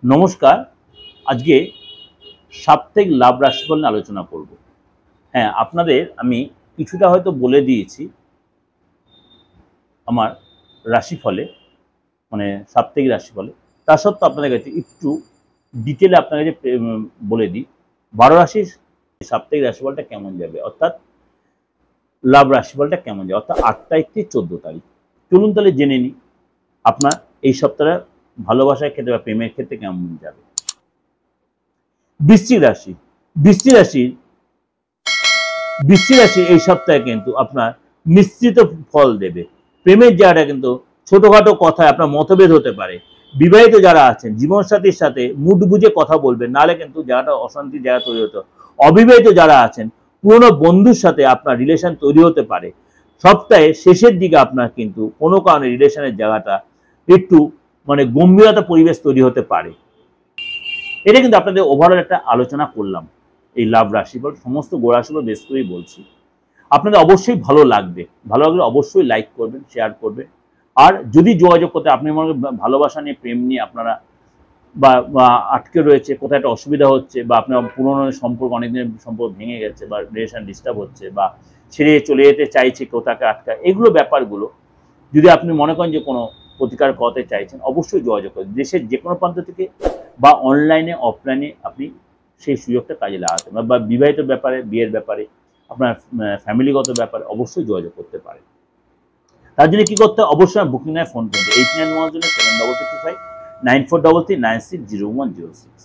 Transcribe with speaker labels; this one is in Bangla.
Speaker 1: নমস্কার। আজকে সাপ্তাহিক লাভ রাশিফল নিয়ে আলোচনা করব। হ্যাঁ, আপনাদের আমি কিছুটা হয়তো বলে দিয়েছি আমার রাশিফলে, মানে সাপ্তাহিক রাশিফলে। তা সত্ত্বেও আপনাদের কাছে একটু ডিটেলে আপনার কাছে বলে দিই ১২ রাশির সাপ্তাহিক রাশিফলটা কেমন যাবে, অর্থাৎ লাভ রাশিফলটা কেমন যাবে, অর্থাৎ ৮ তারিখ থেকে ১৪ তারিখ। চলুন তাহলে জেনে নিই আপনার এই সপ্তাহে ভালোবাসার ক্ষেত্রে বা প্রেমের ক্ষেত্রে কেমন যাবে। বৃশ্চিক রাশি। বৃশ্চিক রাশির বৃশ্চিক রাশি এই সপ্তাহে কিন্তু আপনার মিশ্রিত ফল দেবে। প্রেমের জায়গাটা কিন্তু ছোটখাটো কথায় আপনার মতভেদ হতে পারে। বিবাহিত যারা আছেন জীবনসাথীর সাথে মুড বুঝে কথা বলবেন, নাহলে কিন্তু জায়গাটা অশান্তির জায়গা তৈরি হতো। অবিবাহিত যারা আছেন পুরনো বন্ধুর সাথে আপনার রিলেশন তৈরি হতে পারে। সপ্তাহে শেষের দিকে আপনার কিন্তু কোনো কারণে রিলেশনের জায়গাটা একটু গম্ভীরতা পরিবেশ তৈরি হতে পারে। এটা কিন্তু আপনাদের ওভারঅল একটা আলোচনা করলাম। এই লাভ রাশিফল সমস্ত রাশিফল বেস করেই বলছি। আপনাদের অবশ্যই ভালো লাগবে। ভালো লাগলে অবশ্যই লাইক করবেন, শেয়ার করবেন। আর যদি যোগাযোগ করতে আপনি মনে করেন ভালোবাসা নিয়ে, প্রেম নিয়ে আপনারা বা আটকে রয়েছে, কোথায় একটা অসুবিধা হচ্ছে, বা আপনার পুরনো সম্পর্ক, অনেকদিনের সম্পর্ক ভেঙে গেছে, বা রিলেশন ডিস্টার্ব হচ্ছে, বা ছেড়ে চলে যেতে চাইছে কেউ, তাকে আটকায়, এগুলো ব্যাপারগুলো যদি আপনি মনে করেন যে কোনো প্রতিকার করতে চাইছেন, অবশ্যই যোগাযোগ করুন। দেশের যে কোনো প্রান্ত থেকে বা অনলাইনে অফলাইনে আপনি সেই সুযোগটা কাজে লাগাতে পারেন, বা বিবাহিত ব্যাপারে, বিয়ের ব্যাপারে, আপনার ফ্যামিলিগত ব্যাপারে অবশ্যই যোগাযোগ করতে পারেন। তার জন্য কী করতে হবে, অবশ্যই বুকিং নেয় ফোন করতে 8917 73325 9433 960106।